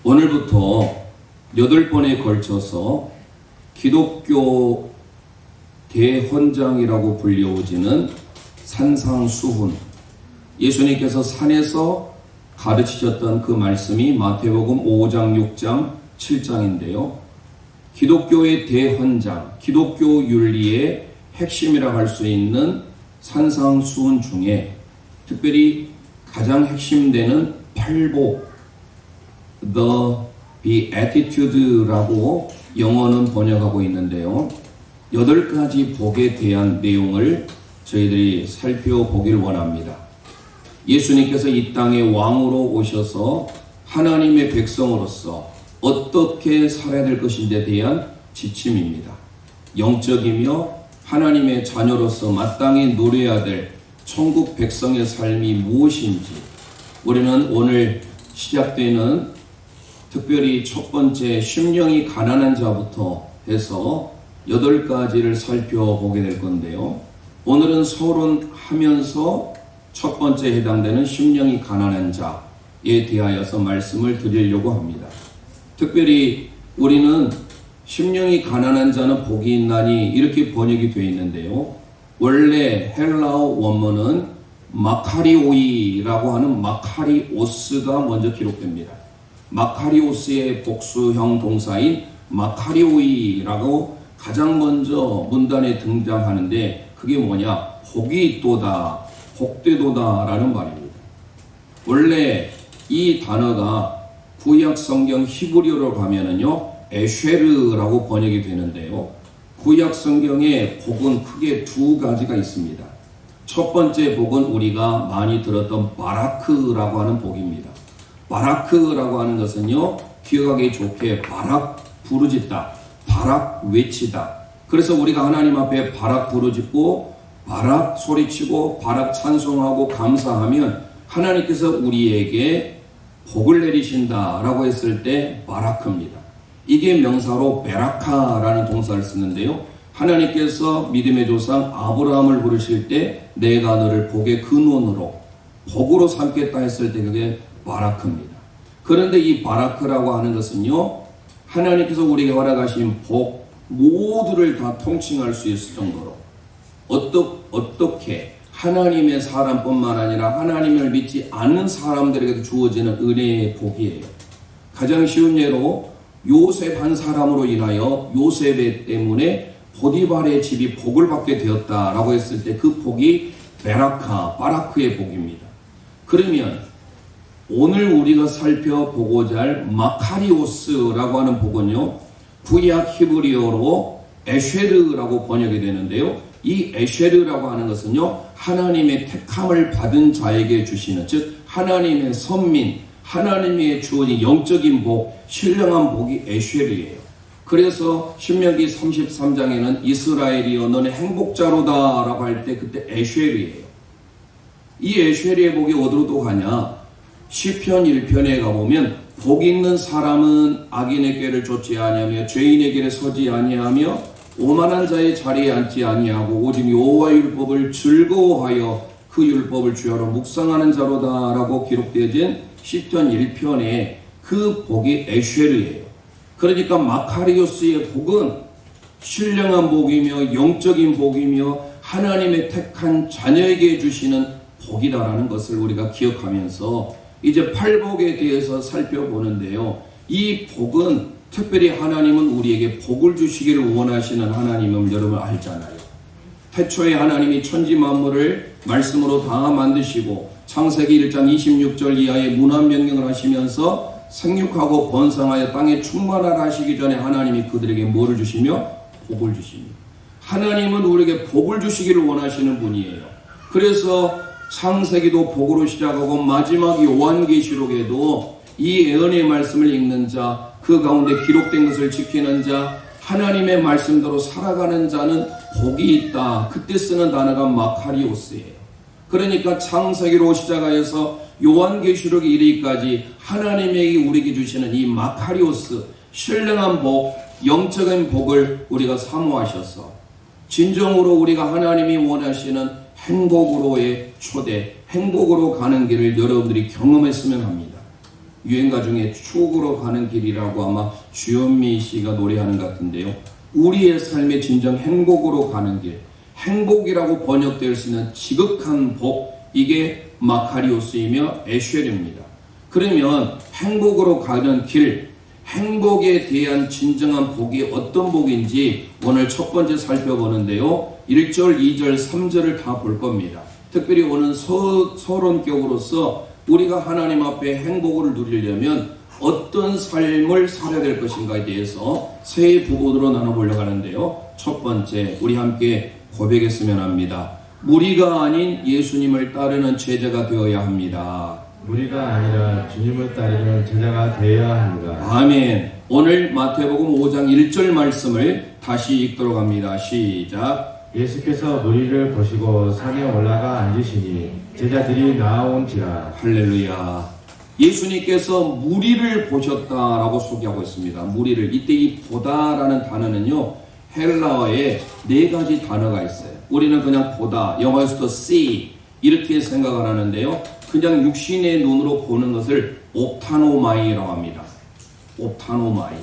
오늘부터 8번에 걸쳐서 기독교 대헌장이라고 불려오지는 산상수훈, 예수님께서 산에서 가르치셨던 그 말씀이 마태복음 5장, 6장, 7장인데요. 기독교의 대헌장, 기독교 윤리의 핵심이라 할 수 있는 산상수훈 중에 특별히 가장 핵심되는 팔복, The Beatitude라고 영어는 번역하고 있는데요. 8가지 복에 대한 내용을 저희들이 살펴보길 원합니다. 예수님께서 이 땅에 왕으로 오셔서 하나님의 백성으로서 어떻게 살아야 될 것인지에 대한 지침입니다. 영적이며 하나님의 자녀로서 마땅히 누려야 될 천국 백성의 삶이 무엇인지 우리는 오늘 시작되는 특별히 첫 번째 심령이 가난한 자부터 해서 8가지를 살펴보게 될 건데요. 오늘은 서론하면서 첫 번째 해당되는 심령이 가난한 자에 대하여서 말씀을 드리려고 합니다. 특별히 우리는 심령이 가난한 자는 복이 있나니 이렇게 번역이 되어 있는데요. 원래 헬라어 원문은 마카리오이라고 하는 마카리오스가 먼저 기록됩니다. 마카리오스의 복수형 동사인 마카리오이라고 가장 먼저 문단에 등장하는데 그게 뭐냐? 복이 있도다, 복되도다 라는 말입니다. 원래 이 단어가 구약 성경 히브리어로 가면은요 에쉐르라고 번역이 되는데요. 구약 성경에 복은 크게 2가지가 있습니다. 첫 번째 복은 우리가 많이 들었던 바라크라고 하는 복입니다. 바라크라고 하는 것은요, 기억하기 좋게 바락 부르짖다, 바락 외치다. 그래서 우리가 하나님 앞에 바락 부르짖고 바락 소리치고 바락 찬송하고 감사하면 하나님께서 우리에게 복을 내리신다라고 했을 때 바라크입니다. 이게 명사로 베라카라는 동사를 쓰는데요. 하나님께서 믿음의 조상 아브라함을 부르실 때 내가 너를 복의 근원으로 복으로 삼겠다 했을 때 그게 바라크입니다. 그런데 이 바라크라고 하는 것은요, 하나님께서 우리에게 허락하신 복 모두를 다 통칭할 수 있을 정도로 어떻게 하나님의 사람뿐만 아니라 하나님을 믿지 않는 사람들에게도 주어지는 은혜의 복이에요. 가장 쉬운 예로 요셉 한 사람으로 인하여 요셉의 때문에 보디발의 집이 복을 받게 되었다라고 했을 때 그 복이 베라카, 바라크의 복입니다. 그러면 오늘 우리가 살펴보고자 할 마카리오스라고 하는 복은요, 구약 히브리어로 에쉐르라고 번역이 되는데요. 이 에쉐르라고 하는 것은요, 하나님의 택함을 받은 자에게 주시는, 즉 하나님의 선민, 하나님의 주어진 영적인 복, 신령한 복이 에쉐르예요. 그래서 신명기 33장에는 이스라엘이여 너는 행복자로다 라고 할 때 그때 에쉐르예요. 이 에쉐르의 복이 어디로 가냐? 시편 1편에 가보면 복 있는 사람은 악인의 꾀를 좇지 아니하며 죄인의 길에 서지 아니하며 오만한 자의 자리에 앉지 아니하고 오직 여호와의 율법을 즐거워하여 그 율법을 주야로 묵상하는 자로다 라고 기록되어진 시편 1편에 그 복이 에쉐르예요. 그러니까 마카리오스의 복은 신령한 복이며 영적인 복이며 하나님의 택한 자녀에게 주시는 복이다라는 것을 우리가 기억하면서 이제 팔복에 대해서 살펴보는데요. 이 복은 특별히 하나님은 우리에게 복을 주시기를 원하시는 하나님은 여러분 알잖아요. 태초에 하나님이 천지 만물을 말씀으로 다 만드시고 창세기 1장 26절 이하의 문안명령을 하시면서 생육하고 번성하여 땅에 충만하라 하시기 전에 하나님이 그들에게 뭐를 주시며? 복을 주십니다. 하나님은 우리에게 복을 주시기를 원하시는 분이에요. 그래서 창세기도 복으로 시작하고 마지막 요한계시록에도 이 예언의 말씀을 읽는 자, 그 가운데 기록된 것을 지키는 자, 하나님의 말씀대로 살아가는 자는 복이 있다. 그때 쓰는 단어가 마카리오스예요. 그러니까 창세기로 시작하여서 요한계시록에 이르기까지 하나님에게 우리에게 주시는 이 마카리오스, 신령한 복, 영적인 복을 우리가 사모하셔서 진정으로 우리가 하나님이 원하시는 행복으로의 초대, 행복으로 가는 길을 여러분들이 경험했으면 합니다. 유행가 중에 추억으로 가는 길이라고 아마 주현미 씨가 노래하는 것 같은데요. 우리의 삶의 진정 행복으로 가는 길, 행복이라고 번역될 수 있는 지극한 복, 이게 마카리오스이며 에쉘입니다. 그러면 행복으로 가는 길, 행복에 대한 진정한 복이 어떤 복인지 오늘 첫 번째 살펴보는데요. 1절, 2절, 3절을 다 볼 겁니다. 특별히 오늘 서론격으로서 우리가 하나님 앞에 행복을 누리려면 어떤 삶을 살아야 될 것인가에 대해서 세 부분으로 나눠보려고 하는데요. 첫 번째, 우리 함께 고백했으면 합니다. 무리가 아닌 예수님을 따르는 제자가 되어야 합니다. 무리가 아니라 주님을 따르는 제자가 되어야 합니다. 아멘. 오늘 마태복음 5장 1절 말씀을 다시 읽도록 합니다. 시작. 예수께서 무리를 보시고 산에 올라가 앉으시니 제자들이 나아온지라. 할렐루야. 예수님께서 무리를 보셨다라고 소개하고 있습니다. 무리를. 이때 이 보다라는 단어는요, 헬라어에 네 가지 단어가 있어요. 우리는 그냥 보다, 영어에서도 see 이렇게 생각을 하는데요. 그냥 육신의 눈으로 보는 것을 옵타노마이라고 합니다. 옵타노마이.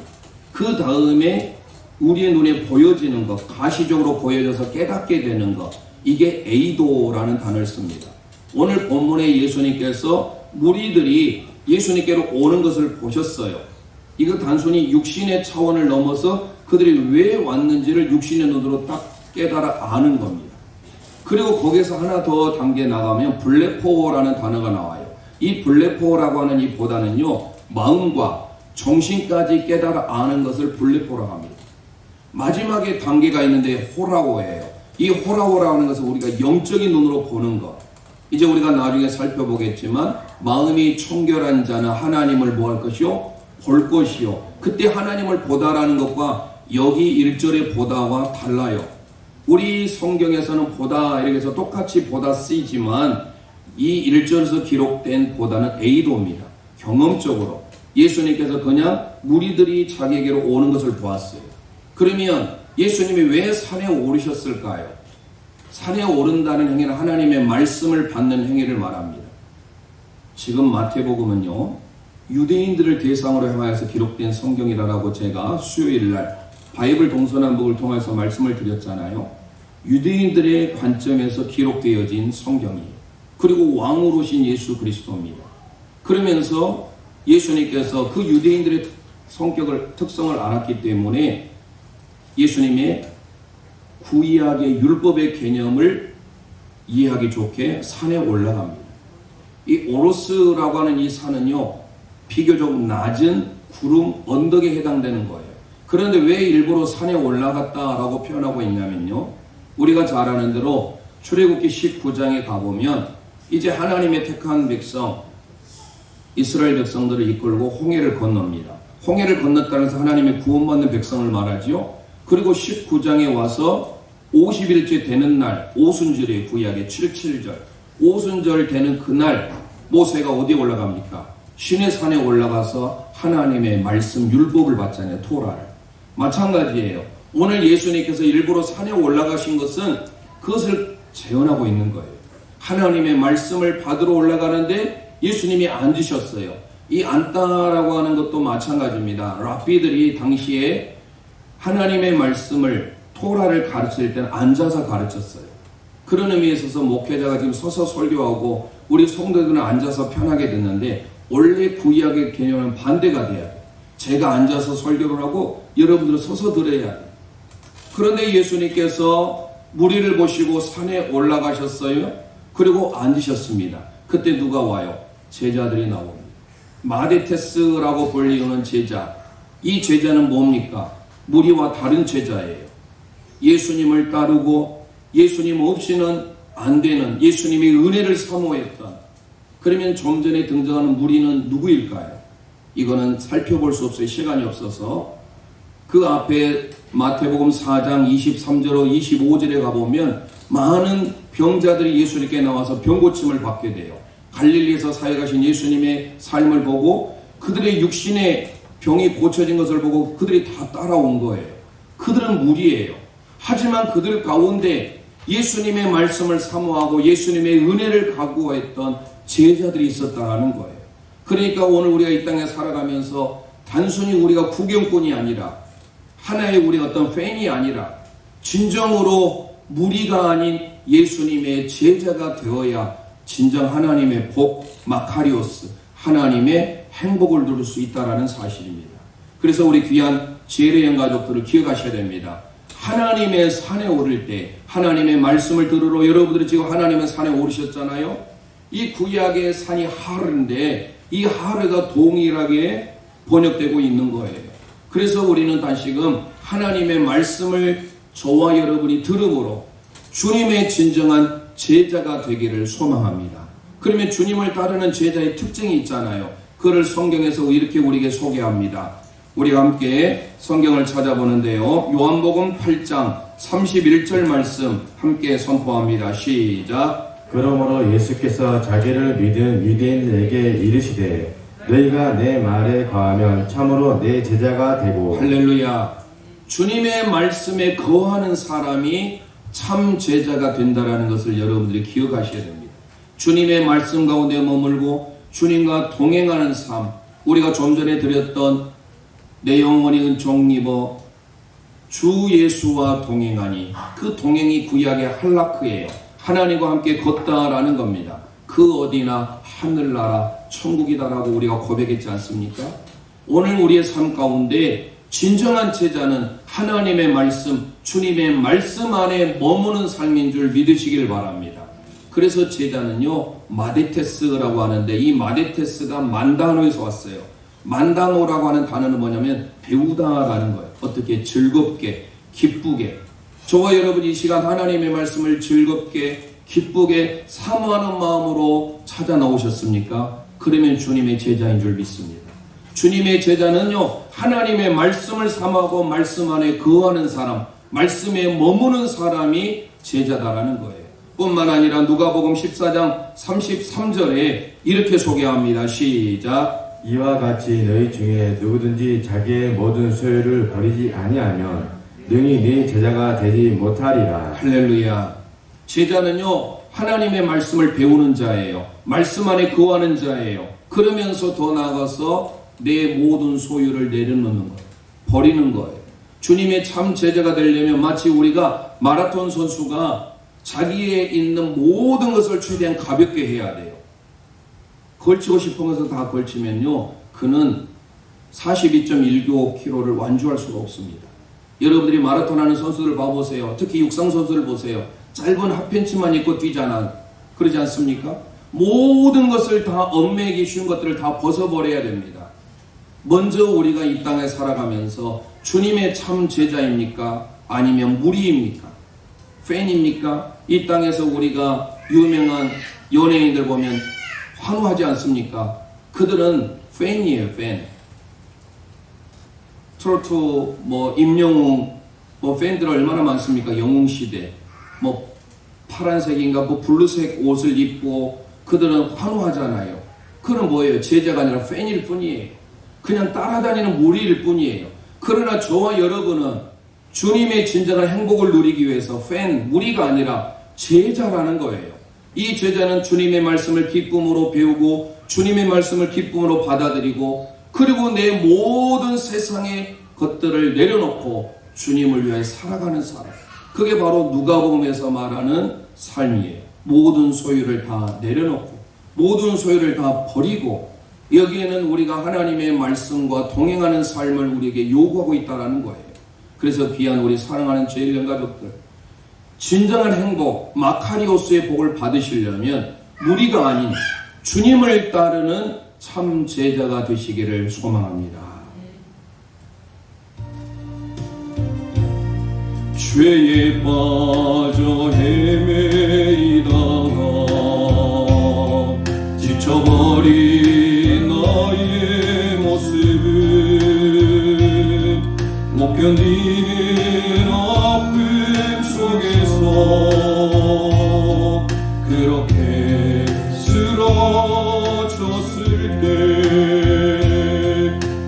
그 다음에 우리의 눈에 보여지는 것, 가시적으로 보여져서 깨닫게 되는 것, 이게 에이도라는 단어를 씁니다. 오늘 본문에 예수님께서 무리들이 예수님께로 오는 것을 보셨어요. 이거 단순히 육신의 차원을 넘어서 그들이 왜 왔는지를 육신의 눈으로 딱 깨달아 아는 겁니다. 그리고 거기서 하나 더 단계 나가면 블레포라는 단어가 나와요. 이 블레포라고 하는 이 보다는요, 마음과 정신까지 깨달아 아는 것을 블레포라고 합니다. 마지막에 단계가 있는데 호라오예요. 이 호라오라고 하는 것은 우리가 영적인 눈으로 보는 것. 이제 우리가 나중에 살펴보겠지만 마음이 청결한 자는 하나님을 뭐 할 것이요? 볼 것이요. 그때 하나님을 보다라는 것과 여기 1절의 보다와 달라요. 우리 성경에서는 보다 이렇게 해서 똑같이 보다 쓰이지만 이 1절에서 기록된 보다는 에이도입니다. 경험적으로 예수님께서 그냥 무리들이 자기에게로 오는 것을 보았어요. 그러면 예수님이 왜 산에 오르셨을까요? 산에 오른다는 행위는 하나님의 말씀을 받는 행위를 말합니다. 지금 마태복음은요, 유대인들을 대상으로 향하여서 기록된 성경이라고 제가 수요일날 바이블 동서남북을 통해서 말씀을 드렸잖아요. 유대인들의 관점에서 기록되어진 성경이에요. 그리고 왕으로 오신 예수 그리스도입니다. 그러면서 예수님께서 그 유대인들의 성격을, 특성을 알았기 때문에 예수님의 구약의 율법의 개념을 이해하기 좋게 산에 올라갑니다. 이 오로스라고 하는 이 산은요, 비교적 낮은 구름 언덕에 해당되는 거예요. 그런데 왜 일부러 산에 올라갔다라고 표현하고 있냐면요, 우리가 잘 아는 대로 출애굽기 19장에 가보면 이제 하나님의 택한 백성, 이스라엘 백성들을 이끌고 홍해를 건넙니다. 홍해를 건넜다는 것은 하나님의 구원받는 백성을 말하지요. 그리고 19장에 와서 50일째 되는 날, 오순절의 구약의 77절, 오순절 되는 그날 모세가 어디에 올라갑니까? 시내산에 올라가서 하나님의 말씀 율법을 받잖아요. 토라를. 마찬가지예요. 오늘 예수님께서 일부러 산에 올라가신 것은 그것을 재현하고 있는 거예요. 하나님의 말씀을 받으러 올라가는데 예수님이 앉으셨어요. 이 앉다라고 하는 것도 마찬가지입니다. 랍비들이 당시에 하나님의 말씀을, 토라를 가르칠 때는 앉아서 가르쳤어요. 그런 의미에 있어서 목회자가 지금 서서 설교하고 우리 성도들은 앉아서 편하게 듣는데 원래 구약의 개념은 반대가 돼야 돼요. 제가 앉아서 설교를 하고 여러분들은 서서 들어야 돼요. 그런데 예수님께서 무리를 보시고 산에 올라가셨어요. 그리고 앉으셨습니다. 그때 누가 와요? 제자들이 나옵니다. 마데테스라고 불리우는 제자. 이 제자는 뭡니까? 무리와 다른 제자예요. 예수님을 따르고 예수님 없이는 안 되는, 예수님의 은혜를 사모했던. 그러면 좀 전에 등장하는 무리는 누구일까요? 이거는 살펴볼 수 없어요. 시간이 없어서. 그 앞에 마태복음 4장 23절로 25절에 가보면 많은 병자들이 예수님께 나와서 병고침을 받게 돼요. 갈릴리에서 사역하신 예수님의 삶을 보고 그들의 육신의 병이 고쳐진 것을 보고 그들이 다 따라온 거예요. 그들은 무리예요. 하지만 그들 가운데 예수님의 말씀을 사모하고 예수님의 은혜를 각오했던 제자들이 있었다는 거예요. 그러니까 오늘 우리가 이 땅에 살아가면서 단순히 우리가 구경꾼이 아니라 하나의 우리 어떤 팬이 아니라 진정으로 무리가 아닌 예수님의 제자가 되어야 진정 하나님의 복, 마카리오스, 하나님의 행복을 누릴 수 있다는 사실입니다. 그래서 우리 귀한 재래형 가족들을 기억하셔야 됩니다. 하나님의 산에 오를 때 하나님의 말씀을 들으러 여러분들이 지금 하나님의 산에 오르셨잖아요. 이 구약의 산이 하르인데 이 하르가 동일하게 번역되고 있는 거예요. 그래서 우리는 다시금 하나님의 말씀을 저와 여러분이 들음으로 주님의 진정한 제자가 되기를 소망합니다. 그러면 주님을 따르는 제자의 특징이 있잖아요. 그를 성경에서 이렇게 우리에게 소개합니다. 우리가 함께 성경을 찾아보는데요. 요한복음 8장 31절 말씀 함께 선포합니다. 시작. 그러므로 예수께서 자기를 믿은 유대인들에게 이르시되 너희가 내 말에 거하면 참으로 내 제자가 되고. 할렐루야. 주님의 말씀에 거하는 사람이 참 제자가 된다는 것을 여러분들이 기억하셔야 됩니다. 주님의 말씀 가운데 머물고 주님과 동행하는 삶, 우리가 좀 전에 드렸던 내 영혼이 은총 입어 주 예수와 동행하니, 그 동행이 구약의 할라크예요. 하나님과 함께 걷다라는 겁니다. 그 어디나 하늘나라 천국이다라고 우리가 고백했지 않습니까? 오늘 우리의 삶 가운데 진정한 제자는 하나님의 말씀, 주님의 말씀 안에 머무는 삶인 줄 믿으시길 바랍니다. 그래서 제자는요, 마데테스라고 하는데, 이 마데테스가 만다노에서 왔어요. 만다노라고 하는 단어는 뭐냐면 배우다라는 거예요. 어떻게 즐겁게, 기쁘게. 저와 여러분이 이 시간 하나님의 말씀을 즐겁게, 기쁘게 사모하는 마음으로 찾아 나오셨습니까? 그러면 주님의 제자인 줄 믿습니다. 주님의 제자는요, 하나님의 말씀을 삼하고 말씀 안에 거하는 사람, 말씀에 머무는 사람이 제자다라는 거예요. 뿐만 아니라 누가복음 14장 33절에 이렇게 소개합니다. 시작. 이와 같이 너희 중에 누구든지 자기의 모든 소유를 버리지 아니하면 능히 네 제자가 되지 못하리라. 할렐루야. 제자는요, 하나님의 말씀을 배우는 자예요. 말씀 안에 거하는 자예요. 그러면서 더 나아가서 내 모든 소유를 내려놓는 거예요. 버리는 거예요. 주님의 참 제자가 되려면 마치 우리가 마라톤 선수가 자기에 있는 모든 것을 최대한 가볍게 해야 돼요. 걸치고 싶은 것을 다 걸치면요, 그는 42.195km를 완주할 수가 없습니다. 여러분들이 마라톤 하는 선수들 봐보세요. 특히 육상 선수들 보세요. 짧은 핫팬츠만 입고 뛰잖아. 그러지 않습니까? 모든 것을 다 얽매이기 쉬운 것들을 다 벗어버려야 됩니다. 먼저 우리가 이 땅에 살아가면서 주님의 참 제자입니까? 아니면 무리입니까? 팬입니까? 이 땅에서 우리가 유명한 연예인들 보면 환호하지 않습니까? 그들은 팬이에요, 팬. 트로트, 임영웅, 팬들 얼마나 많습니까? 영웅시대. 파란색인가, 블루색 옷을 입고 그들은 환호하잖아요. 그는 뭐예요? 제자가 아니라 팬일 뿐이에요. 그냥 따라다니는 무리일 뿐이에요. 그러나 저와 여러분은 주님의 진정한 행복을 누리기 위해서 팬, 무리가 아니라 제자라는 거예요. 이 제자는 주님의 말씀을 기쁨으로 배우고 주님의 말씀을 기쁨으로 받아들이고, 그리고 내 모든 세상의 것들을 내려놓고 주님을 위해 살아가는 사람. 그게 바로 누가복음에서 말하는 삶이에요. 모든 소유를 다 내려놓고 모든 소유를 다 버리고, 여기에는 우리가 하나님의 말씀과 동행하는 삶을 우리에게 요구하고 있다는 거예요. 그래서 귀한 우리 사랑하는 제일령 가족들, 진정한 행복, 마카리오스의 복을 받으시려면 무리가 아닌 주님을 따르는 참 제자가 되시기를 소망합니다. 죄에 빠져 헤매이다가 지쳐버린 나의 모습을 못 견디는 아픔 속에서 그렇게 쓰러졌을 때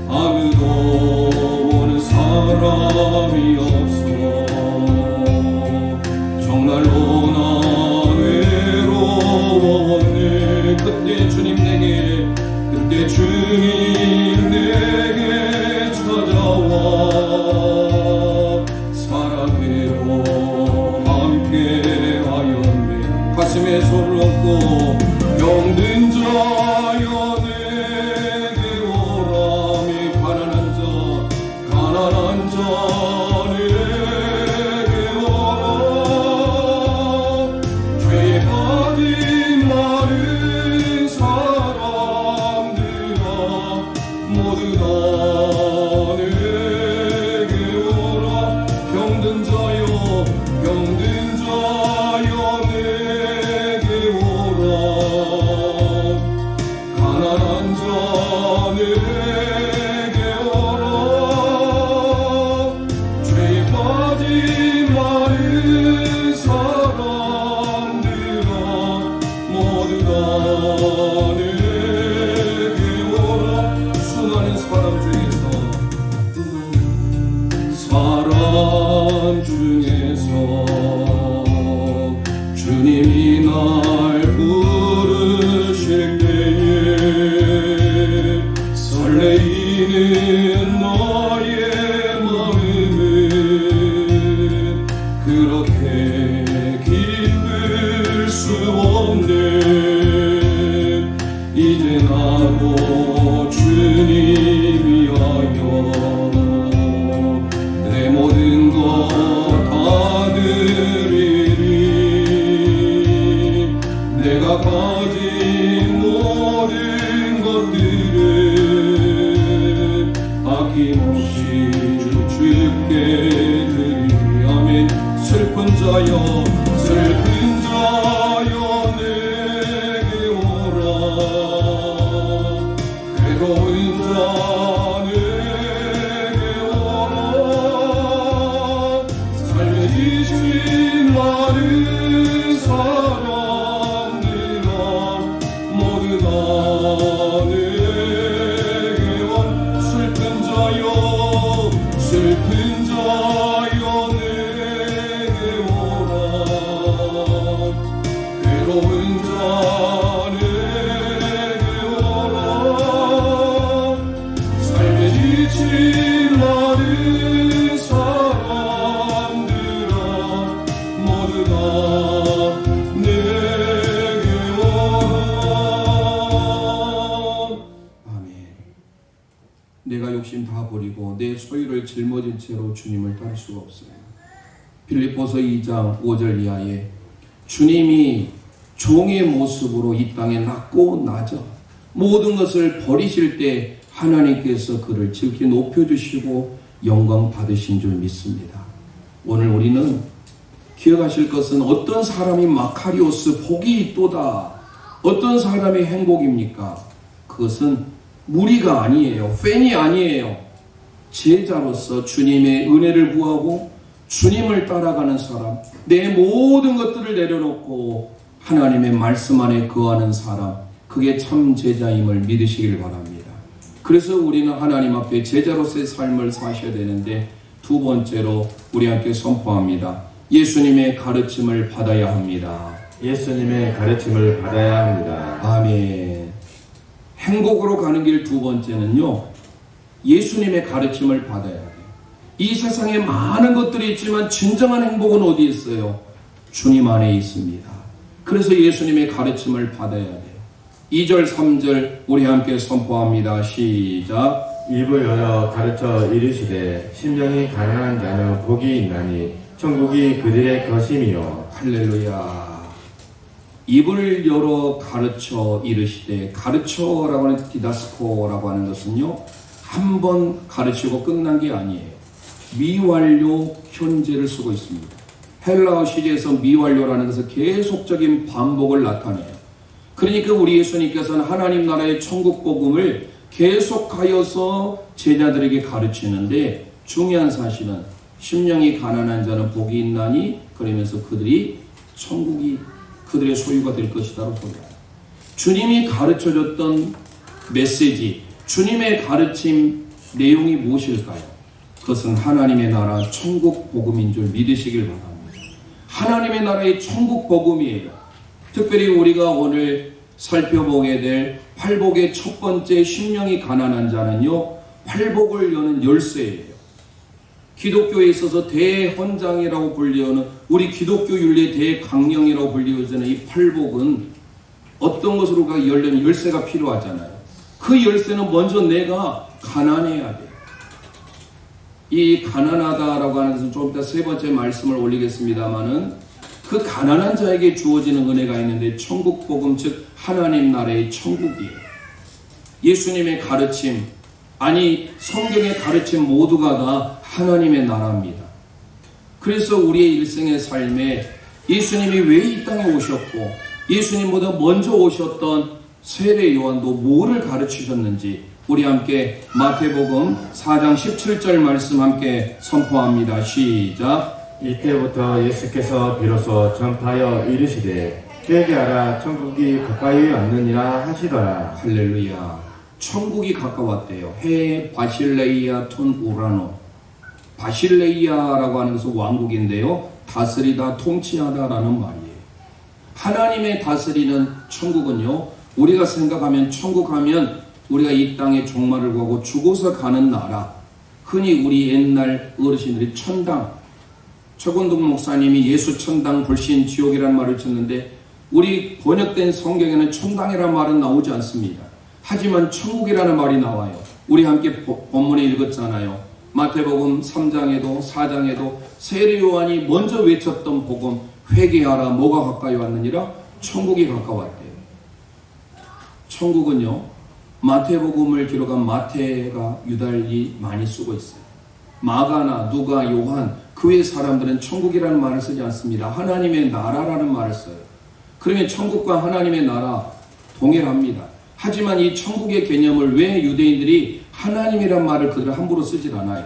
아무도 오는 사람이 없어 정말로 나 외로웠네. 그때 주님 내게, 그때 내게 오라 병든 자여 내게 오라 가난한 자 내게 오라 죄에 빠진 많은 사람들아 모두 다 내게 오라 수많은 사람 중에서 주님이 날 부르실 때에 설레이는 너의 마음은 그렇게 기쁠 수 없네. 이제 나도 주님 위하여 내 모든 것 다 드리리. 내가 가진 모든 것들을 아낌없이 주께 드리리. 아멘. 슬픈 자여 내게 오라 괴로운 자 내게 오라 삶에 지친 많은 사람들아 모두 다 내게 온 슬픈 자여 내게 오라 괴로운 자 내게 오라 삶에 지친 많은 사람들아 모두 다 내게 오라. 아멘. 내가 욕심 다 버리고 내 소유를 짊어진 채로 주님을 따를 수가 없어요. 빌립보서 2장 5절 이하에 주님이 종의 모습으로 이 땅에 낮고 낮아 모든 것을 버리실 때 하나님께서 그를 지극히 높여주시고 영광 받으신 줄 믿습니다. 오늘 우리는 기억하실 것은 어떤 사람이 마카리오스 복이 있도다. 어떤 사람의 행복입니까? 그것은 무리가 아니에요. 팬이 아니에요. 제자로서 주님의 은혜를 구하고 주님을 따라가는 사람, 내 모든 것들을 내려놓고 하나님의 말씀 안에 거하는 사람, 그게 참 제자임을 믿으시길 바랍니다. 그래서 우리는 하나님 앞에 제자로서의 삶을 사셔야 되는데, 두 번째로 우리 함께 선포합니다. 예수님의 가르침을 받아야 합니다. 예수님의 가르침을 받아야 합니다. 아멘. 행복으로 가는 길 두 번째는요, 예수님의 가르침을 받아야 돼요. 이 세상에 많은 것들이 있지만 진정한 행복은 어디 있어요? 주님 안에 있습니다. 그래서 예수님의 가르침을 받아야 돼요. 2절 3절 우리 함께 선포합니다. 시작. 입을 열어 가르쳐 이르시되 심령이 가난한 자는 복이 있나니 천국이 그들의 것임이요. 할렐루야. 입을 열어 가르쳐 이르시되, 가르쳐라고 하는 디다스코라고 하는 것은요, 한 번 가르치고 끝난 게 아니에요. 미완료 현재를 쓰고 있습니다. 헬라어 시제에서 미완료라는 것은 계속적인 반복을 나타내요. 그러니까 우리 예수님께서는 하나님 나라의 천국 복음을 계속하여서 제자들에게 가르치는데, 중요한 사실은 심령이 가난한 자는 복이 있나니, 그러면서 그들이 천국이 그들의 소유가 될 것이다라고 소리해요. 주님이 가르쳐줬던 메시지, 주님의 가르침 내용이 무엇일까요? 그것은 하나님의 나라 천국 복음인 줄 믿으시길 바랍니다. 하나님의 나라의 천국 복음이에요. 특별히 우리가 오늘 살펴보게 될 팔복의 첫 번째 심령이 가난한 자는요, 팔복을 여는 열쇠예요. 기독교에 있어서 대헌장이라고 불리우는, 우리 기독교 윤리의 대강령이라고 불리우는 이 팔복은 어떤 것으로 열려면 열쇠가 필요하잖아요. 그 열쇠는 먼저 내가 가난해야 돼요. 이 가난하다라고 하는 것은 좀 이따 세 번째 말씀을 올리겠습니다만은, 그 가난한 자에게 주어지는 은혜가 있는데, 천국 복음 즉 하나님 나라의 천국이에요. 예수님의 가르침, 아니, 성경의 가르침 모두가 다 하나님의 나라입니다. 그래서 우리의 일생의 삶에 예수님이 왜 이 땅에 오셨고 예수님보다 먼저 오셨던 세례 요한도 뭐를 가르치셨는지 우리 함께 마태복음 4장 17절 말씀 함께 선포합니다. 시작. 이때부터 예수께서 비로소 전파하여 이르시되 회개하라 천국이 가까이 왔느니라 하시더라. 할렐루야. 천국이 가까웠대요. 해 바실레이아 톤 우라노. 바실레이아라고 하는 것은 왕국인데요. 다스리다 통치하다라는 말이에요. 하나님의 다스리는 천국은요. 우리가 생각하면 천국 하면 우리가 이 땅에 종말을 구하고 죽어서 가는 나라. 흔히 우리 옛날 어르신들이 천당. 최권동 목사님이 예수 천당 불신 지옥이라는 말을 쳤는데 우리 번역된 성경에는 천당이라는 말은 나오지 않습니다. 하지만 천국이라는 말이 나와요. 우리 함께 본문에 읽었잖아요. 마태복음 3장에도 4장에도 세례 요한이 먼저 외쳤던 복음 회개하라 뭐가 가까이 왔느니라 천국이 가까웠대요. 천국은요. 마태복음을 기록한 마태가 유달리 많이 쓰고 있어요. 마가나 누가 요한 그 외 사람들은 천국이라는 말을 쓰지 않습니다. 하나님의 나라라는 말을 써요. 그러면 천국과 하나님의 나라 동일합니다. 하지만 이 천국의 개념을 왜 유대인들이 하나님이란 말을 그들 함부로 쓰질 않아요.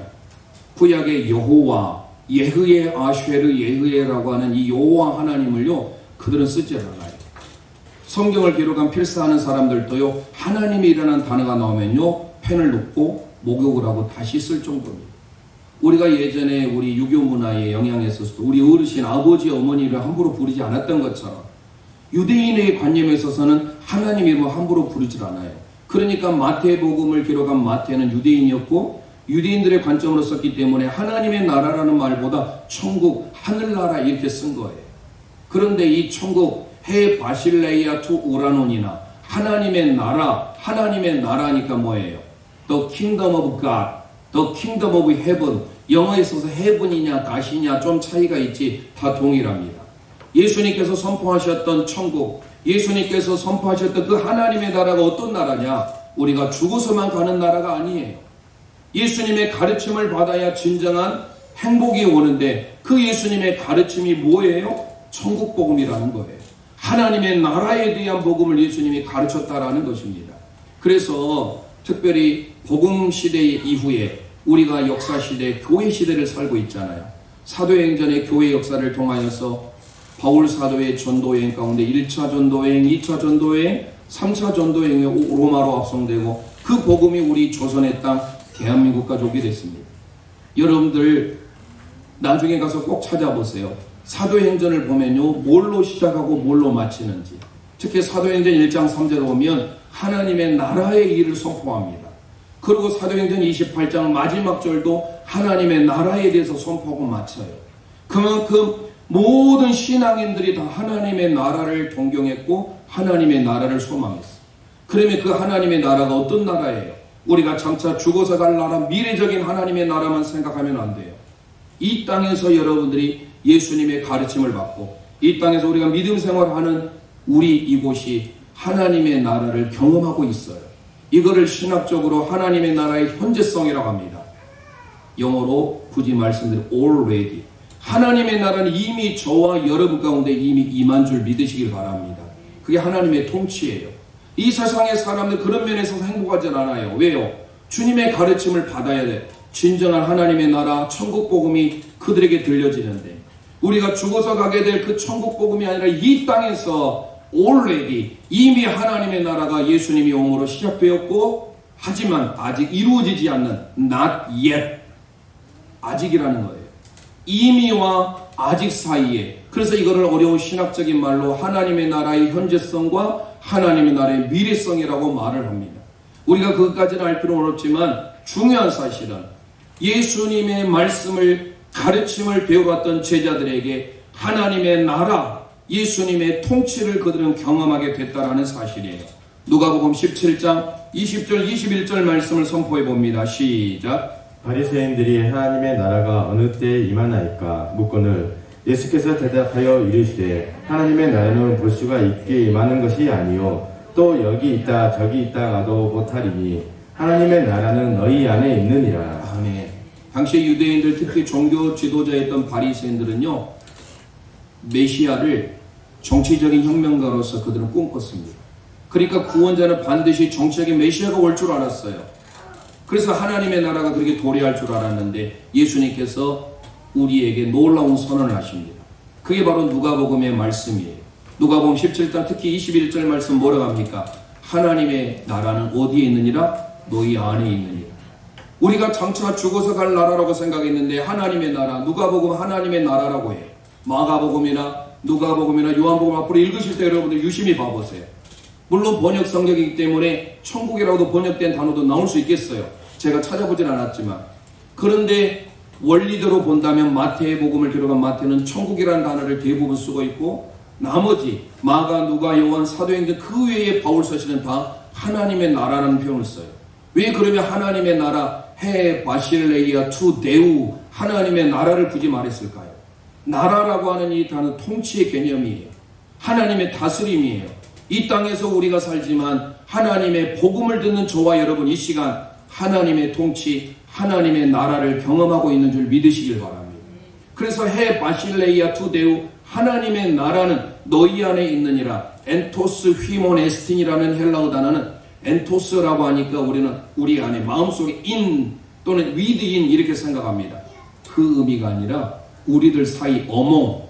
구약의 여호와, 예흐예 아쉐르 예흐예라고 하는 이 여호와 하나님을요 그들은 쓰질 않아요. 성경을 기록한 필사하는 사람들도요 하나님이라는 단어가 나오면요 펜을 놓고 목욕을 하고 다시 쓸 정도입니다. 우리가 예전에 우리 유교 문화에 영향에 있어서도 우리 어르신 아버지 어머니를 함부로 부르지 않았던 것처럼 유대인의 관념에 있어서는 하나님 이름을 함부로 부르질 않아요. 그러니까 마태복음을 기록한 마태는 유대인이었고 유대인들의 관점으로 썼기 때문에 하나님의 나라라는 말보다 천국, 하늘나라 이렇게 쓴 거예요. 그런데 이 천국 해 바실레이아 투 우라논이나 하나님의 나라, 하나님의 나라니까 뭐예요? The kingdom of God, the kingdom of heaven. 영어에 있어서 heaven이냐 god이냐 좀 차이가 있지 다 동일합니다. 예수님께서 선포하셨던 천국, 예수님께서 선포하셨던 그 하나님의 나라가 어떤 나라냐? 우리가 죽어서만 가는 나라가 아니에요. 예수님의 가르침을 받아야 진정한 행복이 오는데 그 예수님의 가르침이 뭐예요? 천국 복음이라는 거예요. 하나님의 나라에 대한 복음을 예수님이 가르쳤다라는 것입니다. 그래서 특별히 복음 시대 이후에 우리가 역사 시대, 교회 시대를 살고 있잖아요. 사도행전의 교회 역사를 통하여서 바울 사도의 전도여행 가운데 1차 전도여행, 2차 전도여행, 3차 전도여행이 로마로 합성되고 그 복음이 우리 조선의 땅 대한민국까지 오게 됐습니다. 여러분들 나중에 가서 꼭 찾아보세요. 사도행전을 보면요 뭘로 시작하고 뭘로 마치는지. 특히 사도행전 1장 3절을 보면 하나님의 나라의 일을 선포합니다. 그리고 사도행전 28장 마지막 절도 하나님의 나라에 대해서 선포하고 마쳐요. 그만큼 모든 신앙인들이 다 하나님의 나라를 동경했고 하나님의 나라를 소망했어요. 그러면 그 하나님의 나라가 어떤 나라예요? 우리가 장차 죽어서 갈 나라, 미래적인 하나님의 나라만 생각하면 안 돼요. 이 땅에서 여러분들이 예수님의 가르침을 받고 이 땅에서 우리가 믿음 생활하는 우리 이곳이 하나님의 나라를 경험하고 있어요. 이거를 신학적으로 하나님의 나라의 현재성이라고 합니다. 영어로 굳이 말씀드린 already. 하나님의 나라는 이미 저와 여러분 가운데 이미 임한 줄 믿으시길 바랍니다. 그게 하나님의 통치예요. 이 세상의 사람들 그런 면에서 행복하지 않아요. 왜요? 주님의 가르침을 받아야 돼. 진정한 하나님의 나라 천국 복음이 그들에게 들려지는데 우리가 죽어서 가게 될 그 천국 복음이 아니라 이 땅에서 already 이미 하나님의 나라가 예수님이 옴으로 시작되었고 하지만 아직 이루어지지 않는 not yet 아직이라는 거예요. 이미와 아직 사이에. 그래서 이거를 어려운 신학적인 말로 하나님의 나라의 현재성과 하나님의 나라의 미래성이라고 말을 합니다. 우리가 그것까지는 알 필요는 없지만 중요한 사실은 예수님의 말씀을 가르침을 배워왔던 제자들에게 하나님의 나라, 예수님의 통치를 그들은 경험하게 됐다라는 사실이에요. 누가복음 17장 20절 21절 말씀을 선포해 봅니다. 시작. 바리새인들이 하나님의 나라가 어느 때에 임하나이까 묻거늘 예수께서 대답하여 이르시되 하나님의 나라는 볼 수가 있게 임하는 것이 아니요 또 여기 있다 저기 있다 가도 못하리니 하나님의 나라는 너희 안에 있느니라. 아멘. 당시 유대인들, 특히 종교 지도자였던 바리새인들은요, 메시아를 정치적인 혁명가로서 그들은 꿈꿨습니다. 그러니까 구원자는 반드시 정치적인 메시아가 올 줄 알았어요. 그래서 하나님의 나라가 그렇게 도래할 줄 알았는데 예수님께서 우리에게 놀라운 선언을 하십니다. 그게 바로 누가복음의 말씀이에요. 누가복음 17장 특히 21절 말씀 뭐라고 합니까? 하나님의 나라는 어디에 있느니라? 너희 안에 있느니라. 우리가 장차 죽어서 갈 나라라고 생각했는데 하나님의 나라, 누가복음 하나님의 나라라고 해요. 마가복음이나 누가복음이나 요한복음 앞으로 읽으실 때 여러분들 유심히 봐보세요. 물론 번역 성경이기 때문에 천국이라고도 번역된 단어도 나올 수 있겠어요. 제가 찾아보진 않았지만. 그런데 원리대로 본다면 마태복음을 들어간 마태는 천국이라는 단어를 대부분 쓰고 있고 나머지 마가, 누가, 요한, 사도행전 그 외에 바울 서신은 다 하나님의 나라라는 표현을 써요. 왜 그러면 하나님의 나라 헤 바실레이아 투 데우 하나님의 나라를 굳이 말했을까요? 나라라고 하는 이 단어 통치의 개념이에요. 하나님의 다스림이에요. 이 땅에서 우리가 살지만 하나님의 복음을 듣는 저와 여러분 이 시간 하나님의 통치, 하나님의 나라를 경험하고 있는 줄 믿으시길 바랍니다. 그래서 헤 바실레이아 투 데우 하나님의 나라는 너희 안에 있느니라. 엔토스 휘몬 에스틴이라는 헬라어 단어는 엔토스라고 하니까 우리는 우리 안에 마음속에 인 또는 위드인 이렇게 생각합니다. 그 의미가 아니라 우리들 사이 어몽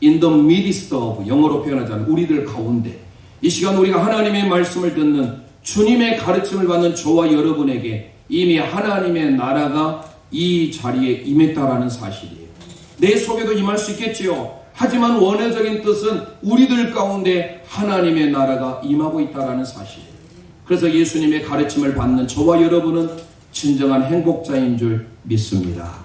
in the midst of 영어로 표현하자면 우리들 가운데 이 시간 우리가 하나님의 말씀을 듣는 주님의 가르침을 받는 저와 여러분에게 이미 하나님의 나라가 이 자리에 임했다라는 사실이에요. 내 속에도 임할 수 있겠지요. 하지만 원어적인 뜻은 우리들 가운데 하나님의 나라가 임하고 있다라는 사실이에요. 그래서 예수님의 가르침을 받는 저와 여러분은 진정한 행복자인 줄 믿습니다.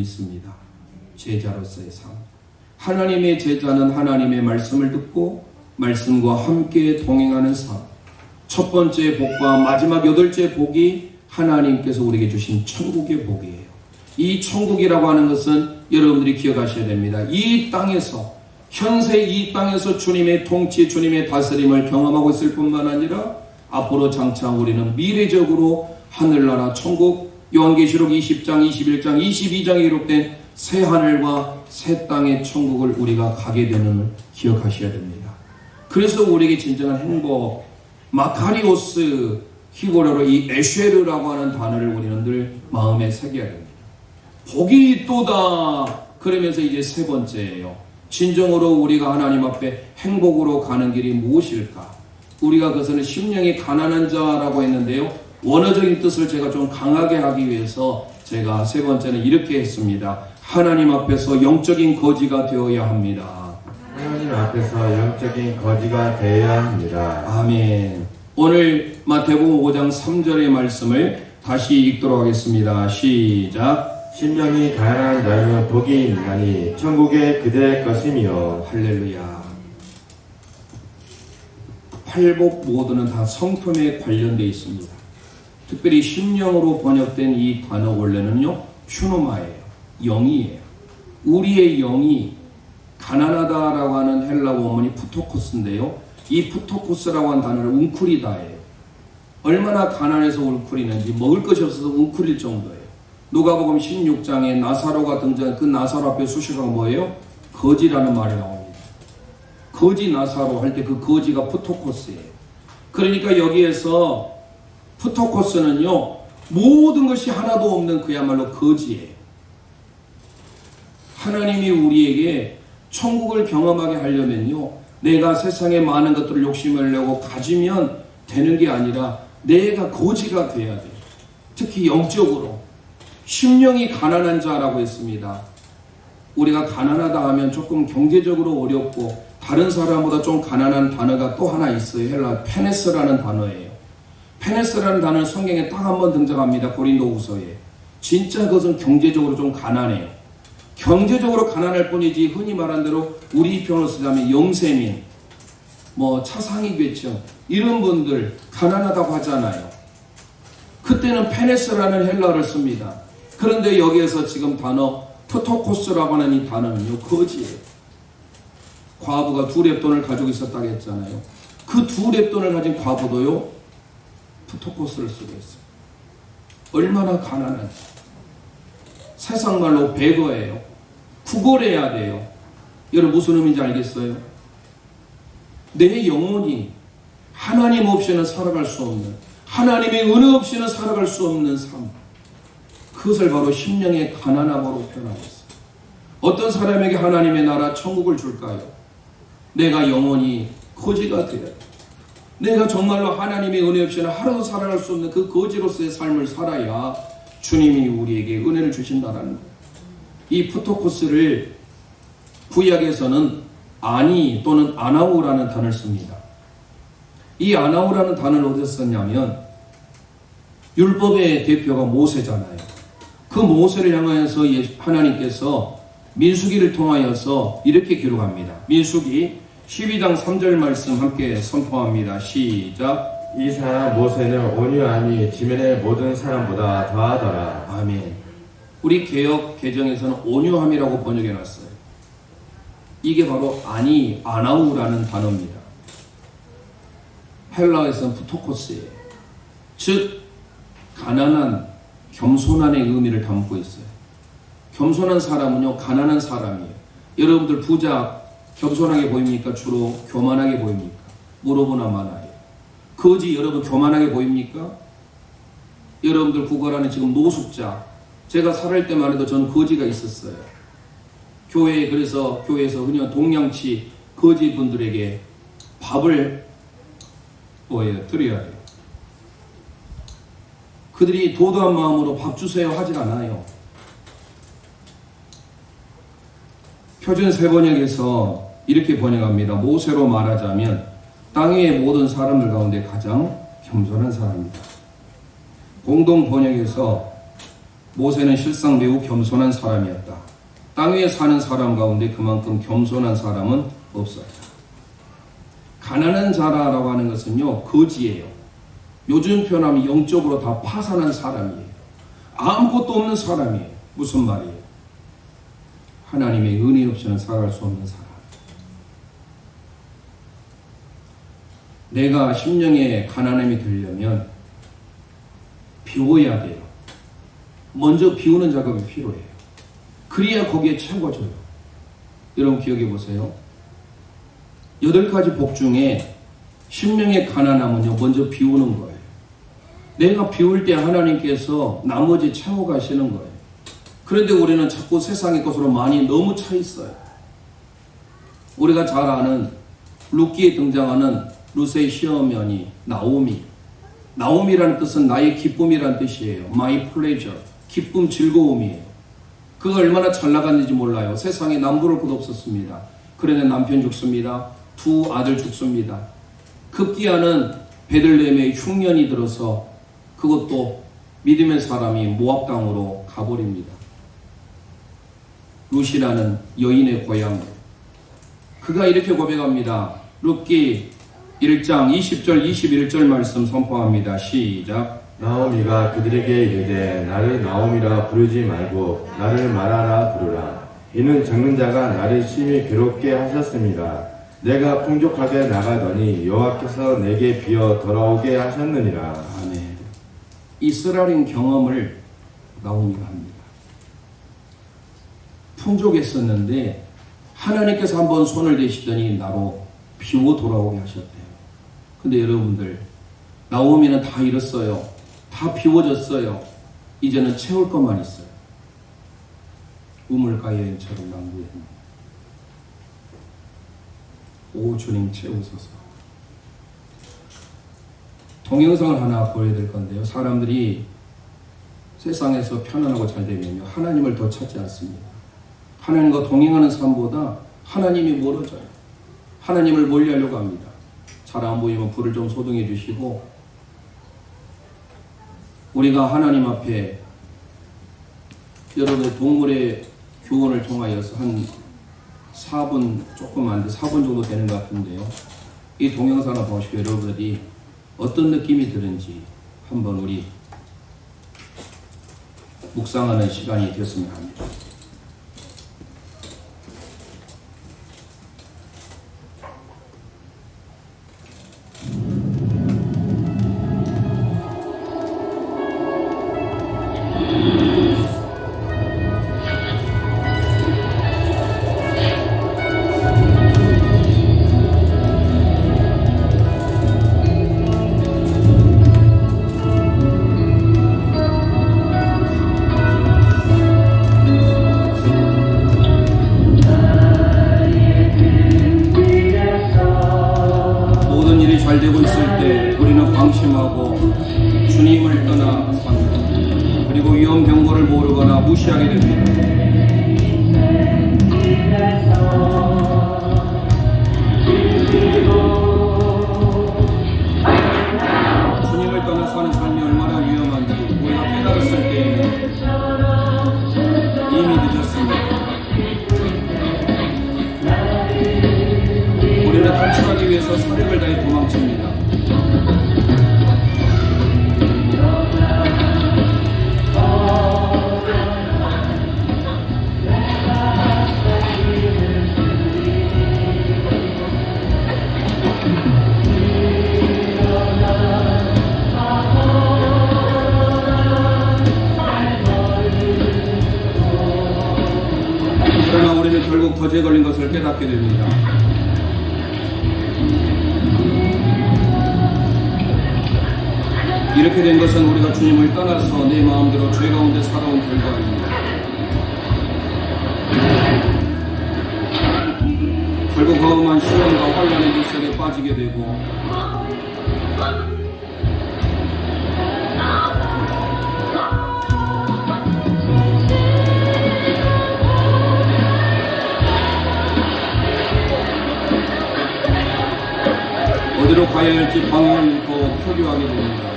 믿습니다. 제자로서의 삶. 하나님의 제자는 하나님의 말씀을 듣고 말씀과 함께 동행하는 삶. 첫 번째 복과 마지막 여덟째 복이 하나님께서 우리에게 주신 천국의 복이에요. 이 천국이라고 하는 것은 여러분들이 기억하셔야 됩니다. 이 땅에서, 현세 이 땅에서 주님의 통치, 주님의 다스림을 경험하고 있을 뿐만 아니라 앞으로 장차 우리는 미래적으로 하늘나라 천국, 요한계시록 20장, 21장, 22장에 기록된 새 하늘과 새 땅의 천국을 우리가 가게 되는 걸 기억하셔야 됩니다. 그래서 우리에게 진정한 행복, 마카리오스, 히고로로 이 에쉐르라고 하는 단어를 우리는 늘 마음에 새겨야 됩니다. 복이 있도다. 그러면서 이제 세 번째예요. 진정으로 우리가 하나님 앞에 행복으로 가는 길이 무엇일까? 우리가 그것은 심령이 가난한 자라고 했는데요. 원어적인 뜻을 제가 좀 강하게 하기 위해서 제가 세 번째는 이렇게 했습니다. 하나님 앞에서 영적인 거지가 되어야 합니다. 하나님 앞에서 영적인 거지가 되어야 합니다. 아멘. 오늘 마태복음 5장 3절의 말씀을 다시 읽도록 하겠습니다. 시작. 심령이 가난한 자는 복이 있나니 천국의 그들의 것이며. 할렐루야. 팔복 모두는 다 성품에 관련되어 있습니다. 특별히 심령으로 번역된 이 단어 원래는요, 퓨노마예요. 영이에요. 우리의 영이 가난하다라고 하는 헬라 원문이 푸토코스인데요. 이 푸토코스라고 하는 단어를 웅크리다예요. 얼마나 가난해서 웅크리는지, 먹을 것이 없어서 웅크릴 정도예요. 누가복음 16장에 나사로가 등장한 그 나사로 앞에 수식어가 뭐예요? 거지라는 말이 나옵니다. 거지 나사로 할 때 그 거지가 푸토코스예요. 그러니까 여기에서 푸토코스는요, 모든 것이 하나도 없는 그야말로 거지예요. 하나님이 우리에게 천국을 경험하게 하려면요, 내가 세상에 많은 것들을 욕심을 내고 가지면 되는 게 아니라 내가 거지가 돼야 돼요. 특히 영적으로. 심령이 가난한 자라고 했습니다. 우리가 가난하다 하면 조금 경제적으로 어렵고 다른 사람보다 좀 가난한 단어가 또 하나 있어요. 헬라 페네스라는 단어예요. 페네스라는 단어는 성경에 딱 한 번 등장합니다. 고린도후서에. 진짜 그것은 경제적으로 좀 가난해요. 경제적으로 가난할 뿐이지 흔히 말한 대로 우리 표현을 쓰자면 영세민, 차상위계층 이런 분들 가난하다고 하잖아요. 그때는 페네스라는 헬라어를 씁니다. 그런데 여기에서 지금 단어 푸토코스라고 하는 이 단어는요, 거지예요. 과부가 2렙돈을 가지고 있었다고 했잖아요. 그 2렙돈을 가진 과부도요, 푸토코스를 쓰고 있어요. 얼마나 가난한지. 세상 말로 베거예요. 구걸해야 돼요. 여러분 무슨 의미인지 알겠어요? 내 영혼이 하나님 없이는 살아갈 수 없는, 하나님의 은혜 없이는 살아갈 수 없는 삶. 그것을 바로 심령의 가난함으로 표현하고 있어요. 어떤 사람에게 하나님의 나라 천국을 줄까요? 내가 영혼이 거지가 되어야 돼. 내가 정말로 하나님의 은혜 없이는 하루도 살아갈 수 없는 그 거지로서의 삶을 살아야 주님이 우리에게 은혜를 주신다라는 거예요. 이 푸토코스를 구약에서는 아니 또는 아나우라는 단어를 씁니다. 이 아나우라는 단어를 어디서 썼냐면 율법의 대표가 모세잖아요. 그 모세를 향하여서 하나님께서 민수기를 통하여서 이렇게 기록합니다. 민수기 12장 3절 말씀 함께 선포합니다. 시작. 이 사람 모세는 온유함이 지면의 모든 사람보다 더하더라. 아멘. 우리 개역 개정에서는 온유함이라고 번역해놨어요. 이게 바로 아나우라는 단어입니다. 헬라어에서는 푸토코스예요. 즉 가난한, 겸손한의 의미를 담고 있어요. 겸손한 사람은요, 가난한 사람이에요. 여러분들 부자 겸손하게 보입니까? 주로 교만하게 보입니까? 물어보나 마나요. 거지 여러분 교만하게 보입니까? 여러분들 구걸하는 지금 노숙자, 제가 살할 때만 해도 저는 거지가 있었어요. 그래서 교회에서 흔히 동양치 거지 분들에게 밥을 드려야 돼요. 그들이 도도한 마음으로 밥 주세요 하질 않아요. 표준 세번역에서 이렇게 번역합니다. 모세로 말하자면 땅 위의 모든 사람들 가운데 가장 겸손한 사람입니다. 공동 번역에서 모세는 실상 매우 겸손한 사람이었다. 땅 위에 사는 사람 가운데 그만큼 겸손한 사람은 없었다. 가난한 자라라고 하는 것은요, 거지예요. 요즘 표현하면 영적으로 다 파산한 사람이에요. 아무것도 없는 사람이에요. 무슨 말이에요? 하나님의 은혜 없이는 살아갈 수 없는 사람. 내가 심령의 가난함이 되려면 비워야 돼요. 먼저 비우는 작업이 필요해요. 그래야 거기에 채워져요. 여러분 기억해 보세요. 8가지 복 중에 심령의 가난함은요, 먼저 비우는 거예요. 내가 비울 때 하나님께서 나머지 채워가시는 거예요. 그런데 우리는 자꾸 세상의 것으로 많이 너무 차 있어요. 우리가 잘 아는 룻기에 등장하는 룻의 시어머니 나오미. 나오미라는 뜻은 나의 기쁨이라는 뜻이에요. My pleasure. 기쁨, 즐거움이에요. 그가 얼마나 잘 나갔는지 몰라요. 세상에 남부를 곳 없었습니다. 그런데 남편 죽습니다. 2 아들 죽습니다. 급기야는 베들레헴에 흉년이 들어서 그것도 믿음의 사람이 모압 땅으로 가버립니다. 룻이라는 여인의 고향. 그가 이렇게 고백합니다. 룻기 1장 20절 21절 말씀 선포합니다. 시작. 나오미가 그들에게 이르되 나를 나오미라 부르지 말고 나를 마라라 부르라. 이는 적는 자가 나를 심히 괴롭게 하셨습니다. 내가 풍족하게 나가더니 여호와께서 내게 비어 돌아오게 하셨느니라. 아멘. 이스라엘인 경험을 나오미가 합니다. 풍족했었는데 하나님께서 한번 손을 대시더니 나로 비워 돌아오게 하셨대요. 근데 여러분들, 나오미는 다 잃었어요. 다 비워졌어요. 이제는 채울 것만 있어요. 우물가 여인처럼 낭비했네. 오 주님 채우소서. 동영상을 하나 보여드릴 건데요. 사람들이 세상에서 편안하고 잘 되면요, 하나님을 더 찾지 않습니다. 하나님과 동행하는 삶보다 하나님이 멀어져요. 하나님을 멀리하려고 합니다. 잘 안 보이면 불을 좀 소등해 주시고, 우리가 하나님 앞에 여러분의 동물의 교훈을 통하여서 한 4분 조금 안 돼, 4분 정도 되는 것 같은데요. 이 동영상을 보시고 여러분들이 어떤 느낌이 드는지 한번 우리 묵상하는 시간이 되었으면 합니다. 잘 되고 있을 때 우리는 방심하고 주님을 떠나 삽니다. 그리고 위험 경고를 모르거나 무시하게 됩니다. 주님을 떠나 사는 삶이 얼마나 위험한지 우리가 깨달았을 때에는 이미 늦었습니다. 우리는 탈출하기 위해서 사력을 다해 도망칩니다. 그러나 우리는 결국 거제에 걸린 것을 깨닫게 됩니다. 이렇게 된 것은 우리가 주님을 떠나서 내 마음대로 죄 가운데 살아온 결과입니다. 결국 험한 시련과 환난의 물속에 빠지게 되고 어디로 가야 할지 방향을 잃고 표류하게 됩니다.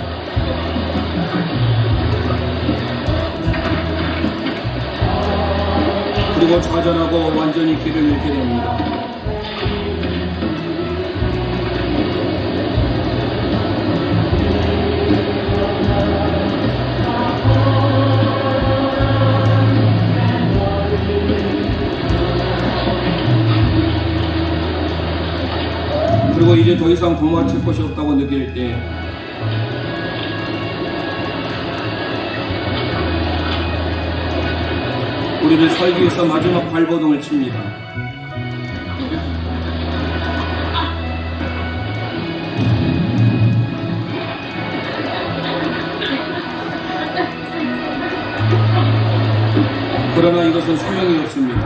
그리고 좌절하고 완전히 길을 잃게 됩니다. 그리고 이제 더 이상 도망칠 곳이 없다고 느낄 때 우리를 살기 위해서 마지막 발버둥을 칩니다. 그러나 이것은 소용이 없습니다.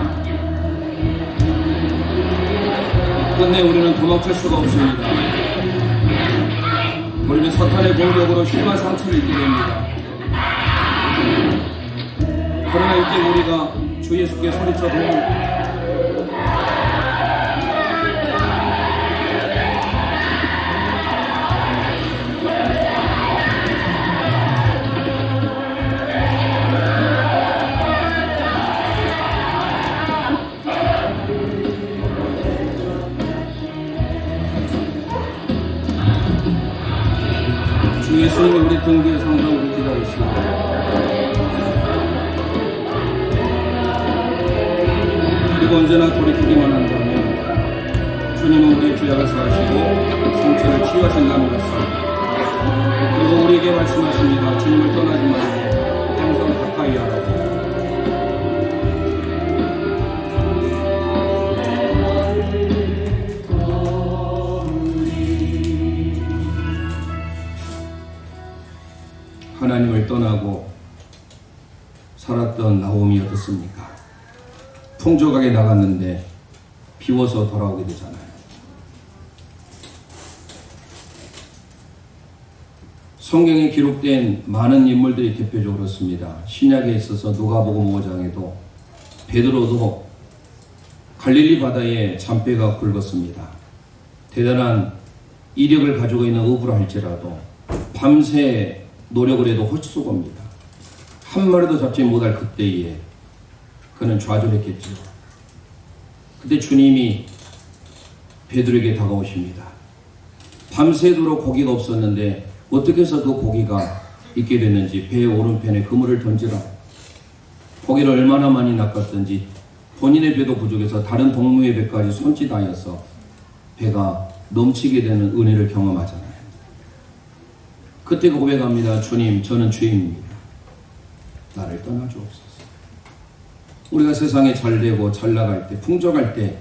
끝내 우리는 도망칠 수가 없습니다. 우리는 사탄의 공격으로 심한 상처를 입게 됩니다. 그러나 이때 우리가 주 예수께 소리쳐 도움 주 예수님이 우리 등 뒤에 항상 우리 기다리시고 그리고 언제나 돌이키기만 한다면 주님은 우리의 죄악을 사하시고 상처를 치유하신다는 것을 그리고 우리에게 말씀하십니다. 주님을 떠나지 말고 항상 가까이 하라고. 하나님을 떠나고 살았던 나오미 어떻습니까? 풍족하게 나갔는데 비워서 돌아오게 되잖아요. 성경에 기록된 많은 인물들이 대표적으로 그렇습니다. 신약에 있어서 누가복음 5장에도 베드로도 갈릴리 바다에 잔배가 굵었습니다. 대단한 이력을 가지고 있는 어부라 할지라도 밤새 노력을 해도 헛수고입니다. 한 마리도 잡지 못할 그때에 그는 좌절했겠죠. 그때 주님이 베드로에게 다가오십니다. 밤새도록 고기가 없었는데 어떻게 해서 그 고기가 있게 됐는지 배의 오른편에 그물을 던지라. 고기를 얼마나 많이 낚았든지 본인의 배도 부족해서 다른 동무의 배까지 손짓하여서 배가 넘치게 되는 은혜를 경험하잖아요. 그때 고백합니다. 주님, 저는 죄인입니다. 나를 떠나주옵소서. 우리가 세상에 잘되고 잘 나갈 때, 풍족할 때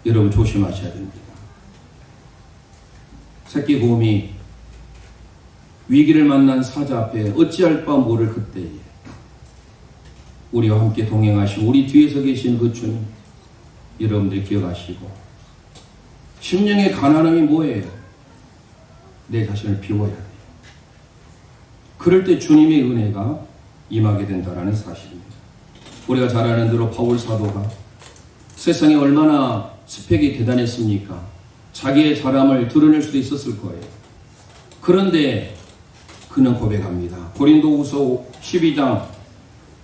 여러분 조심하셔야 됩니다. 새끼 곰이 위기를 만난 사자 앞에 어찌할 바 모를 그때에 우리와 함께 동행하시고 우리 뒤에서 계신 그 주님 여러분들이 기억하시고 심령의 가난함이 뭐예요? 내 자신을 비워야 돼요. 그럴 때 주님의 은혜가 임하게 된다는 사실입니다. 우리가 잘 아는 대로 바울 사도가 세상에 얼마나 스펙이 대단했습니까? 자기의 잘함을 드러낼 수도 있었을 거예요. 그런데 그는 고백합니다. 고린도후서 12장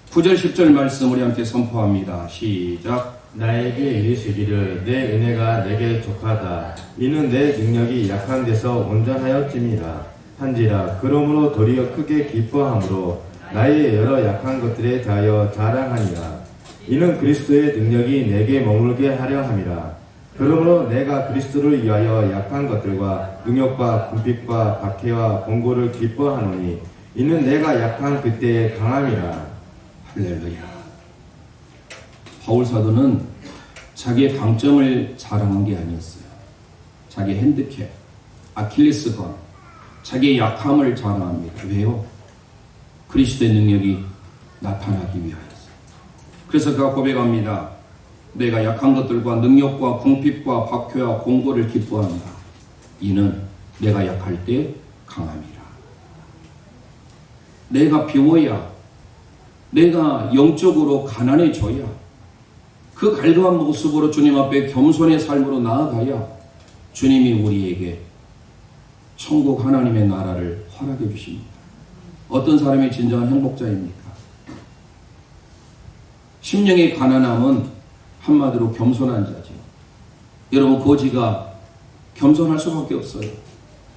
9절 10절 말씀 우리 함께 선포합니다. 시작. 나에게 이르시기를 내 은혜가 내게 족하다. 이는 내 능력이 약한 데서 온전하였음이라 한지라. 그러므로 도리어 크게 기뻐함으로 나의 여러 약한 것들에 대하여 자랑하니라. 이는 그리스도의 능력이 내게 머물게 하려 함이라. 그러므로 내가 그리스도를 위하여 약한 것들과 능력과 궁핍과 박해와 권고를 기뻐하노니 이는 내가 약한 그때의 강함이라. 할렐루야. 바울 사도는 자기의 강점을 자랑한 게 아니었어요. 자기의 핸디캡, 아킬레스건, 자기의 약함을 자랑합니다. 왜요? 그리스도의 능력이 나타나기 위하여서. 그래서 그가 고백합니다. 내가 약한 것들과 능력과 궁핍과 박해와 공고를 기뻐한다. 이는 내가 약할 때 강함이라. 내가 비워야, 내가 영적으로 가난해져야, 그 갈급한 모습으로 주님 앞에 겸손의 삶으로 나아가야 주님이 우리에게 천국 하나님의 나라를 허락해 주십니다. 어떤 사람이 진정한 행복자입니까? 심령의 가난함은 한마디로 겸손한 자죠. 여러분, 거지가 겸손할 수밖에 없어요.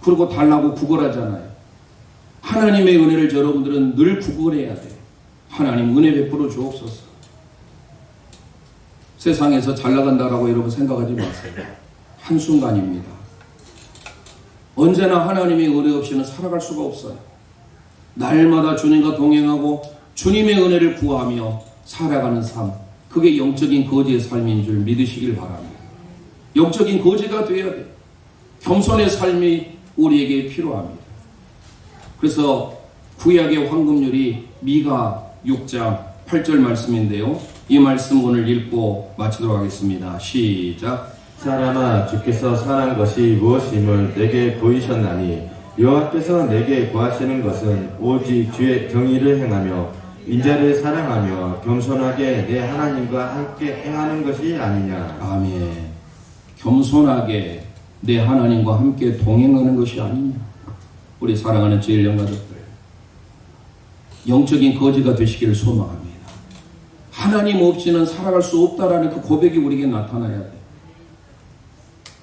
그리고 달라고 구걸하잖아요. 하나님의 은혜를 여러분들은 늘 구걸해야 돼요. 하나님 은혜 베풀어 주옵소서. 세상에서 잘 나간다라고 여러분 생각하지 마세요. 한순간입니다. 언제나 하나님의 은혜 없이는 살아갈 수가 없어요. 날마다 주님과 동행하고 주님의 은혜를 구하며 살아가는 삶, 그게 영적인 거지의 삶인 줄 믿으시길 바랍니다. 영적인 거지가 되어야 돼요. 겸손의 삶이 우리에게 필요합니다. 그래서 구약의 황금률이 미가 6장 8절 말씀인데요. 이 말씀 오늘 읽고 마치도록 하겠습니다. 시작. 사람아, 주께서 선한 것이 무엇임을 내게 보이셨나니 여호와께서 내게 구하시는 것은 오직 주의 정의를 행하며 인자를 사랑하며 겸손하게 내 하나님과 함께 행하는 것이 아니냐. 아멘. 겸손하게 내 하나님과 함께 동행하는 것이 아니냐. 우리 사랑하는 주의 영가족들, 영적인 거지가 되시기를 소망합니다. 하나님 없이는 살아갈 수 없다라는 그 고백이 우리에게 나타나야 돼.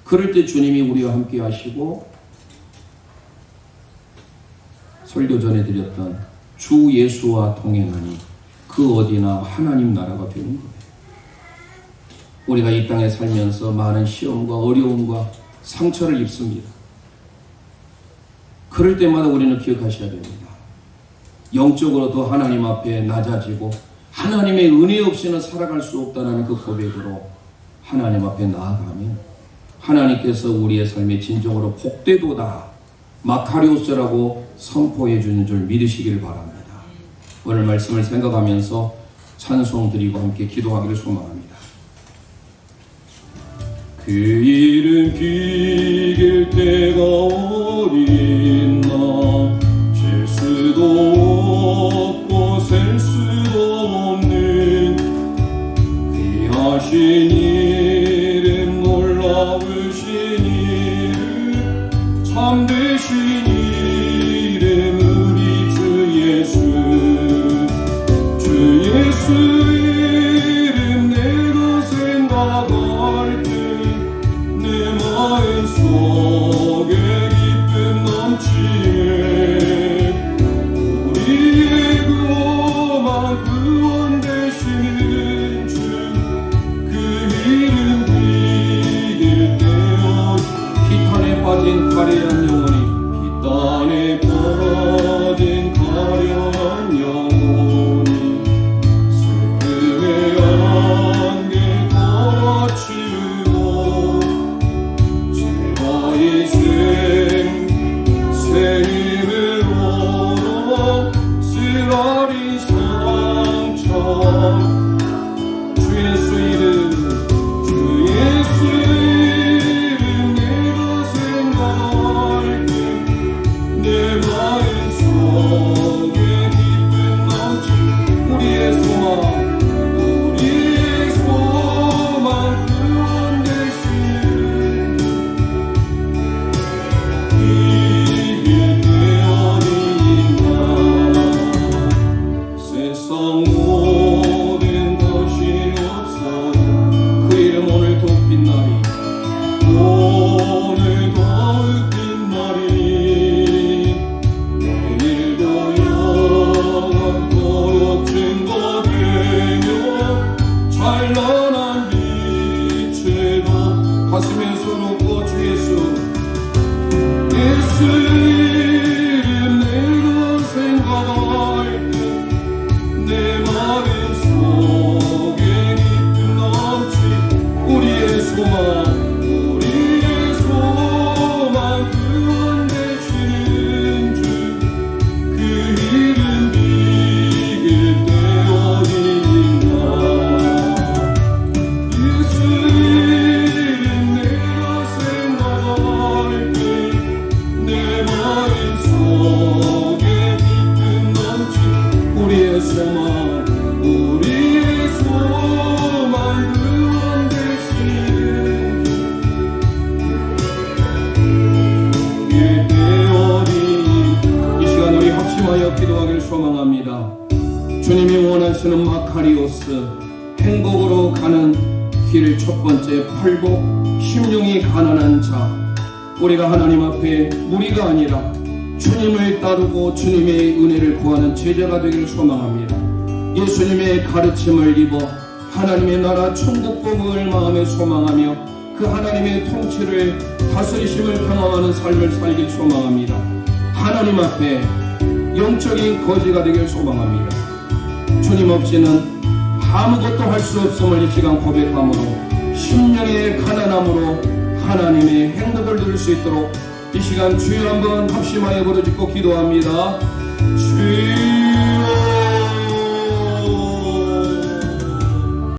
그럴 때 주님이 우리와 함께 하시고, 설교 전에 드렸던 주 예수와 동행하니 그 어디나 하나님 나라가 되는 거예요. 우리가 이 땅에 살면서 많은 시험과 어려움과 상처를 입습니다. 그럴 때마다 우리는 기억하셔야 됩니다. 영적으로 더 하나님 앞에 낮아지고 하나님의 은혜 없이는 살아갈 수 없다는 그 고백으로 하나님 앞에 나아가면 하나님께서 우리의 삶에 진정으로 복되도다 마카리오스라고 선포해 주는 줄 믿으시기를 바랍니다. 오늘 말씀을 생각하면서 찬송 드리고 함께 기도하기를 소망합니다. 그 이름 비길 때가 어딨나, 질 수도 없고 셀 수도 없는 귀하신 이름, 놀라우신 이름, 참되신 이름, 우리 주 예수. 주 예수 이름 내가 생각할 때 내 마음 속에 기쁨 넘치네. 우리의 그만 구원 되시는 주, 그 이름 비길 때요. 피탄에 빠진 가련한 영혼이, 피탄에 빠진 가련한 영혼이 슬픔의 안개 걸어치우고 죄와의 새 힘으로 쓰라린 상처. 주 예수 이름, 주 예수 이름 내가 생각할 때 내 마음 속에 기쁨 넘치. 우리의 소망, 우리의 소망 구원 되시는 비길 때 어디인가. 세상 모든 것이 없어요. 그 이름 오늘 더 빛나리, 오늘 더 빛나리. 내일도 영원토록 증거되며 찬란한 빛으로 가슴에 손놓고 주 예수. 예수 이름 내가 생각할 때 내 마음 속에 기쁨 넘치. 우리의 소망, 우리의 소망 구원 되시는 주, 그 이름 비길 때 어디인가. 예수 이름 내가 생각할 때 내 마음 속에 기쁨 넘치. 우리의 소망, 우리의 소망 구원 되시는 비길 때 어디. 이 시간 우리 합심하여 기도하기를 소망합니다. 주님이 원하시는 마카리오스, 행복으로 가는 길 첫 번째 팔복, 심령이 가난한 자. 우리가 하나님 앞에 무리가 아니라 주님을 따르고 주님의 은혜를 구하는 제자가 되기를 소망합니다. 예수님의 가르침을 입어 하나님의 나라 천국복을 마음에 소망하며 그 하나님의 통치를 다스리심을 경험하는 삶을 살길 소망합니다. 하나님 앞에 영적인 거지가 되길 소망합니다. 주님 없이는 아무것도 할 수 없음을 이 시간 고백함으로 심령의 가난함으로 하나님의 행복을 누릴 수 있도록 이 시간 주여 한번 합심하여 부르짖고 기도합니다. 주여